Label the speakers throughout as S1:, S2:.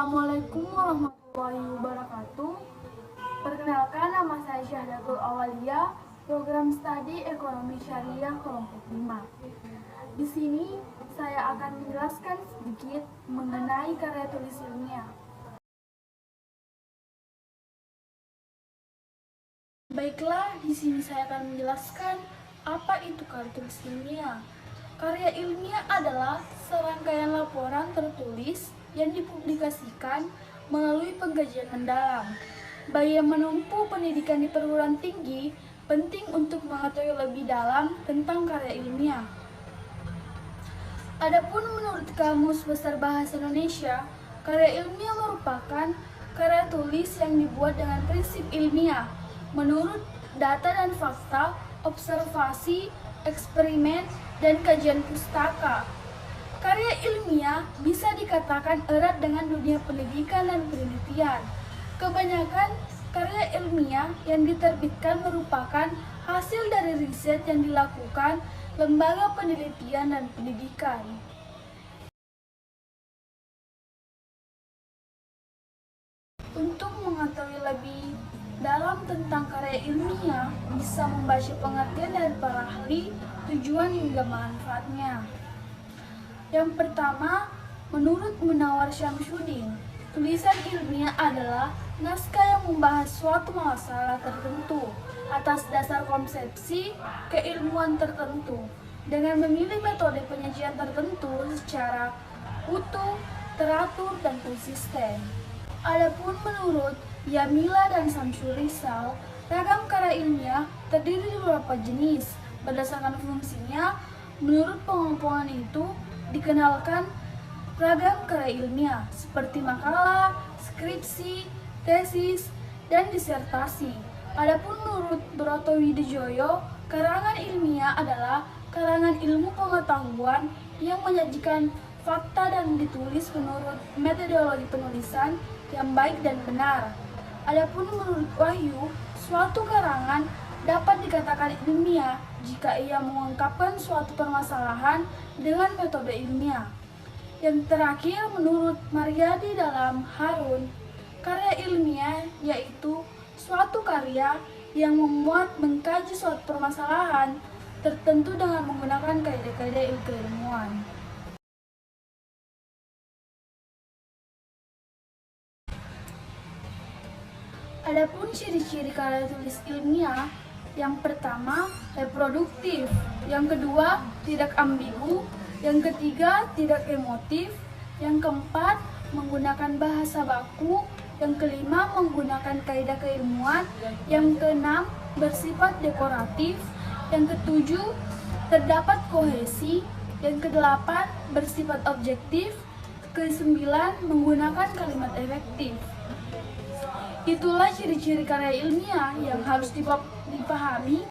S1: Assalamualaikum warahmatullahi wabarakatuh. Perkenalkan, nama saya Syahdatul Awalia, program studi Ekonomi Syariah kelompok 5. Di sini saya akan menjelaskan sedikit mengenai karya tulis ilmiah. Baiklah, di sini saya akan menjelaskan apa itu karya tulis ilmiah. Karya ilmiah adalah serangkaian laporan tertulis yang dipublikasikan melalui pengkajian mendalam. Bagi yang menempuh pendidikan di perguruan tinggi, penting untuk mengetahui lebih dalam tentang karya ilmiah. Adapun menurut Kamus Besar Bahasa Indonesia, karya ilmiah merupakan karya tulis yang dibuat dengan prinsip ilmiah, menurut data dan fakta, observasi, eksperimen, dan kajian pustaka. Karya ilmiah bisa dikatakan erat dengan dunia pendidikan dan penelitian. Kebanyakan karya ilmiah yang diterbitkan merupakan hasil dari riset yang dilakukan lembaga penelitian dan pendidikan. Untuk mengetahui lebih dalam tentang karya ilmiah, bisa membaca pengertian dari para ahli, tujuan hingga manfaatnya. Yang pertama, menurut Munawar Syamsuddin, tulisan ilmiah adalah naskah yang membahas suatu masalah tertentu atas dasar konsepsi keilmuan tertentu dengan memilih metode penyajian tertentu secara utuh, teratur, dan konsisten. Adapun menurut Yamila dan Samsul Rizal, ragam karya ilmiah terdiri dari beberapa jenis. Berdasarkan fungsinya, menurut pengelompokan itu dikenalkan ragam karya ilmiah seperti makalah, skripsi, tesis, dan disertasi. Adapun menurut Broto Widijoyo, karangan ilmiah adalah karangan ilmu pengetahuan yang menyajikan fakta dan ditulis menurut metodologi penulisan yang baik dan benar. Adapun menurut Wahyu, suatu karangan dapat dikatakan ilmiah jika ia mengungkapkan suatu permasalahan dengan metode ilmiah. Yang terakhir, menurut Maryadi dalam Harun, karya ilmiah yaitu suatu karya yang memuat mengkaji suatu permasalahan tertentu dengan menggunakan kaidah-kaidah keilmuan. Adapun ciri-ciri karya tulis ilmiah, yang pertama, reproduktif, yang kedua, tidak ambigu, yang ketiga, tidak emotif, yang keempat, menggunakan bahasa baku, yang kelima, menggunakan kaidah keilmuan, yang keenam, bersifat dekoratif, yang ketujuh, terdapat kohesi, yang kedelapan, bersifat objektif, kesembilan, menggunakan kalimat efektif. Itulah ciri-ciri karya ilmiah yang harus dipahami.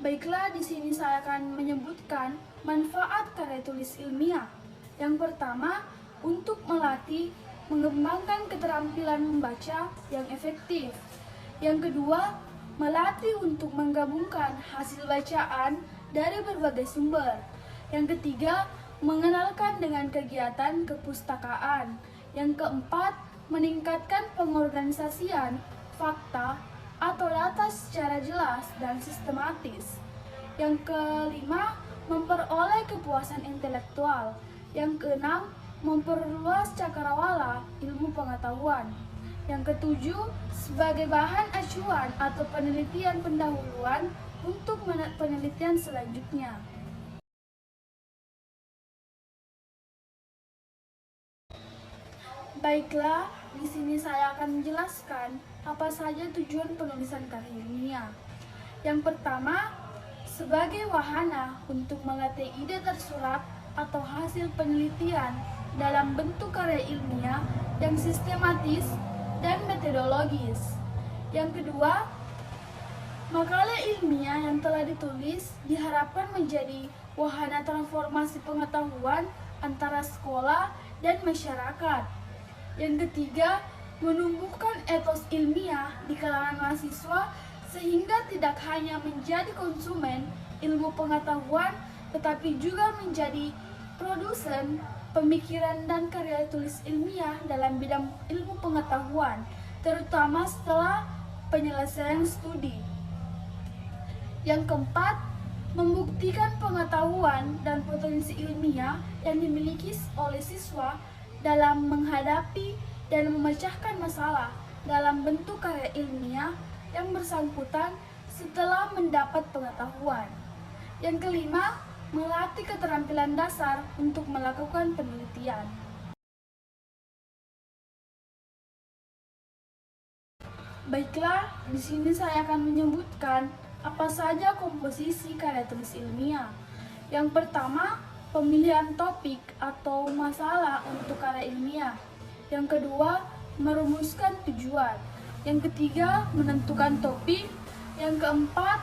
S1: Baiklah, di sini saya akan menyebutkan manfaat karya tulis ilmiah. Yang pertama, untuk melatih mengembangkan keterampilan membaca yang efektif. Yang kedua, melatih untuk menggabungkan hasil bacaan dari berbagai sumber. Yang ketiga, mengenalkan dengan kegiatan kepustakaan. Yang keempat, meningkatkan pengorganisasian fakta atau data secara jelas dan sistematis. Yang kelima, memperoleh kepuasan intelektual. Yang keenam, memperluas cakrawala ilmu pengetahuan. Yang ketujuh, sebagai bahan acuan atau penelitian pendahuluan untuk penelitian selanjutnya. Baiklah, di sini saya akan menjelaskan apa saja tujuan penulisan karya ilmiah. Yang pertama, sebagai wahana untuk melatih ide tersurat atau hasil penelitian dalam bentuk karya ilmiah yang sistematis dan metodologis. Yang kedua, makalah ilmiah yang telah ditulis diharapkan menjadi wahana transformasi pengetahuan antara sekolah dan masyarakat. Yang ketiga, menumbuhkan etos ilmiah di kalangan mahasiswa sehingga tidak hanya menjadi konsumen ilmu pengetahuan, tetapi juga menjadi produsen pemikiran dan karya tulis ilmiah dalam bidang ilmu pengetahuan, terutama setelah penyelesaian studi. Yang keempat, membuktikan pengetahuan dan potensi ilmiah yang dimiliki oleh siswa dalam menghadapi dan memecahkan masalah dalam bentuk karya ilmiah yang bersangkutan setelah mendapat pengetahuan. Yang kelima, melatih keterampilan dasar untuk melakukan penelitian. Baiklah, di sini saya akan menyebutkan apa saja komposisi karya tulis ilmiah. Yang pertama, pemilihan topik atau masalah untuk karya ilmiah. Yang kedua, merumuskan tujuan. Yang ketiga, menentukan topik. Yang keempat,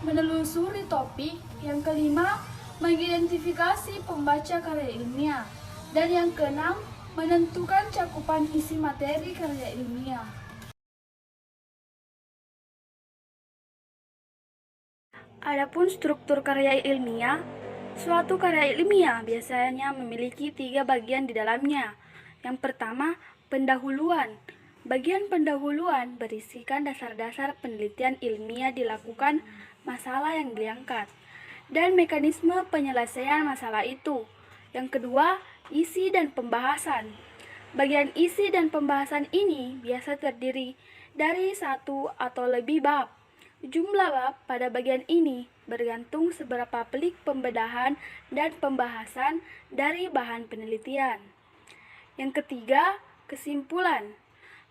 S1: menelusuri topik. Yang kelima, mengidentifikasi pembaca karya ilmiah. Dan yang keenam, menentukan cakupan isi materi karya ilmiah. Adapun struktur karya ilmiah, suatu karya ilmiah biasanya memiliki 3 bagian di dalamnya. Yang pertama, pendahuluan. Bagian pendahuluan berisikan dasar-dasar penelitian ilmiah dilakukan masalah yang diangkat dan mekanisme penyelesaian masalah itu. Yang kedua, isi dan pembahasan. Bagian isi dan pembahasan ini biasa terdiri dari 1 atau lebih bab. Jumlah bab pada bagian ini bergantung seberapa pelik pembedahan dan pembahasan dari bahan penelitian. Yang ketiga, kesimpulan.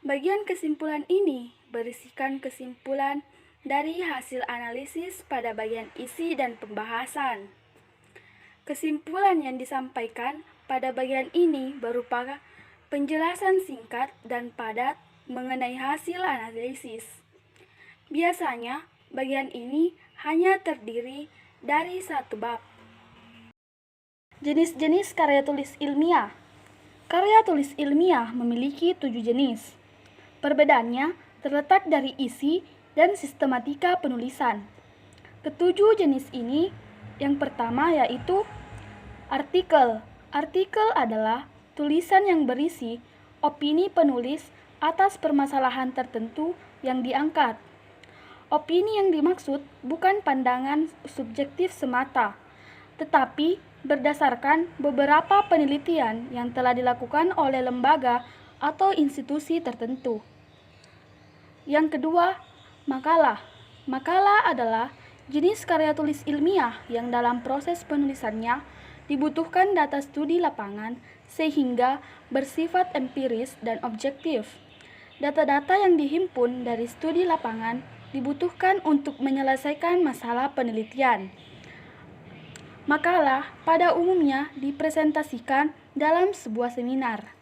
S1: Bagian kesimpulan ini berisikan kesimpulan dari hasil analisis pada bagian isi dan pembahasan. Kesimpulan yang disampaikan pada bagian ini berupa penjelasan singkat dan padat mengenai hasil analisis. Biasanya, bagian ini hanya terdiri dari 1 bab. Jenis-jenis karya tulis ilmiah. Karya tulis ilmiah memiliki 7 jenis. Perbedaannya terletak dari isi dan sistematika penulisan. Ketujuh jenis ini, yang pertama yaitu artikel. Artikel adalah tulisan yang berisi opini penulis atas permasalahan tertentu yang diangkat. Opini yang dimaksud bukan pandangan subjektif semata, tetapi berdasarkan beberapa penelitian yang telah dilakukan oleh lembaga atau institusi tertentu. Yang kedua, makalah. Makalah adalah jenis karya tulis ilmiah yang dalam proses penulisannya dibutuhkan data studi lapangan sehingga bersifat empiris dan objektif. Data-data yang dihimpun dari studi lapangan dibutuhkan untuk menyelesaikan masalah penelitian. Makalah pada umumnya dipresentasikan dalam sebuah seminar.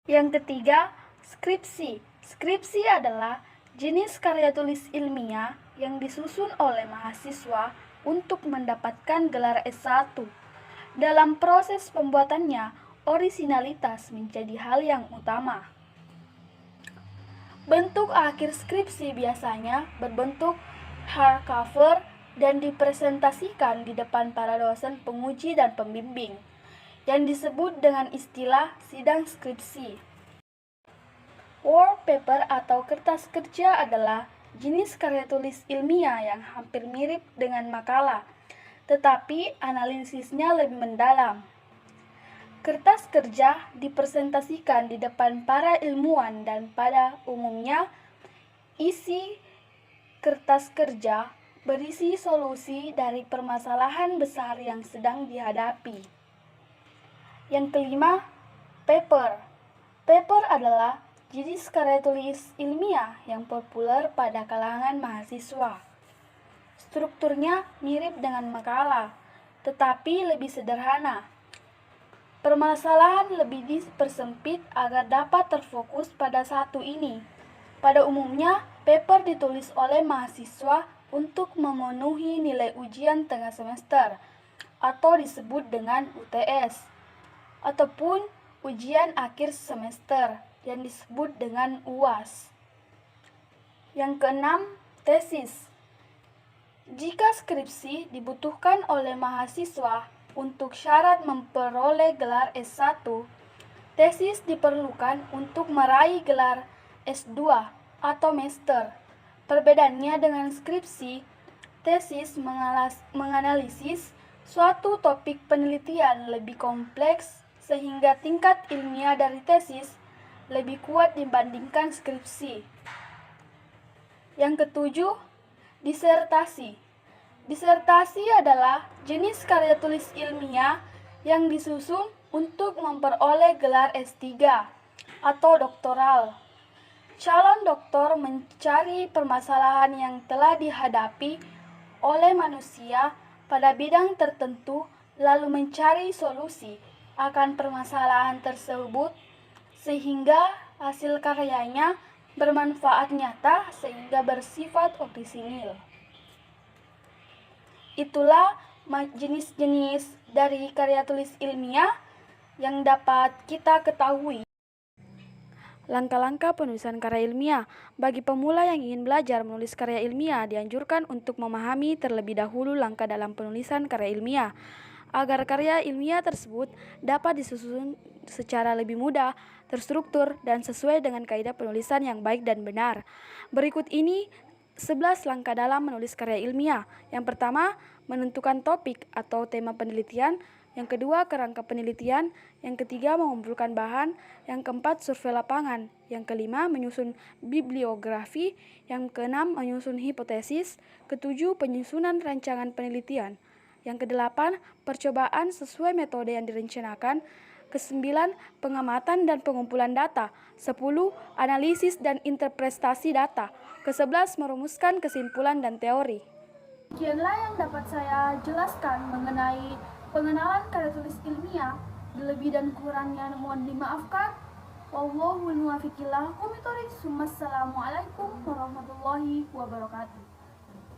S1: Yang ketiga, skripsi. Skripsi adalah jenis karya tulis ilmiah yang disusun oleh mahasiswa untuk mendapatkan gelar S1. Dalam proses pembuatannya, orisinalitas menjadi hal yang utama. Bentuk akhir skripsi biasanya berbentuk hardcover dan dipresentasikan di depan para dosen penguji dan pembimbing, yang disebut dengan istilah sidang skripsi. Work paper atau kertas kerja adalah jenis karya tulis ilmiah yang hampir mirip dengan makalah, tetapi analisisnya lebih mendalam. Kertas kerja dipresentasikan di depan para ilmuwan dan pada umumnya isi kertas kerja berisi solusi dari permasalahan besar yang sedang dihadapi. Yang kelima, paper. Paper adalah jenis karya tulis ilmiah yang populer pada kalangan mahasiswa. Strukturnya mirip dengan makalah, tetapi lebih sederhana. Permasalahan lebih dipersempit agar dapat terfokus pada satu ini. Pada umumnya, paper ditulis oleh mahasiswa untuk memenuhi nilai ujian tengah semester atau disebut dengan UTS, ataupun ujian akhir semester yang disebut dengan UAS. Yang keenam, tesis. Jika skripsi dibutuhkan oleh mahasiswa untuk syarat memperoleh gelar S1, tesis diperlukan untuk meraih gelar S2 atau master. Perbedaannya dengan skripsi, tesis menganalisis suatu topik penelitian lebih kompleks sehingga tingkat ilmiah dari tesis lebih kuat dibandingkan skripsi. Yang ketujuh, disertasi. Disertasi adalah jenis karya tulis ilmiah yang disusun untuk memperoleh gelar S3 atau doktoral. Calon doktor mencari permasalahan yang telah dihadapi oleh manusia pada bidang tertentu lalu mencari solusi akan permasalahan tersebut sehingga hasil karyanya bermanfaat nyata sehingga bersifat orisinil. Itulah jenis-jenis dari karya tulis ilmiah yang dapat kita ketahui. Langkah-langkah penulisan karya ilmiah. Bagi pemula yang ingin belajar menulis karya ilmiah, dianjurkan untuk memahami terlebih dahulu langkah dalam penulisan karya ilmiah, agar karya ilmiah tersebut dapat disusun secara lebih mudah, terstruktur, dan sesuai dengan kaidah penulisan yang baik dan benar. Berikut ini 11 langkah dalam menulis karya ilmiah. Yang pertama, menentukan topik atau tema penelitian. Yang kedua, kerangka penelitian. Yang ketiga, mengumpulkan bahan. Yang keempat, survei lapangan. Yang kelima, menyusun bibliografi. Yang keenam, menyusun hipotesis. Ketujuh, penyusunan rancangan penelitian. Yang kedelapan, percobaan sesuai metode yang direncanakan. Kesembilan, pengamatan dan pengumpulan data. 10, analisis dan interpretasi data. Ke-11, merumuskan kesimpulan dan teori. Sekianlah yang dapat saya jelaskan mengenai pengenalan karya tulis ilmiah. Lebih dan kurangnya mohon dimaafkan. Wallahul muwaffiq ila aqwamit thoriq. Wassalamualaikum warahmatullahi wabarakatuh.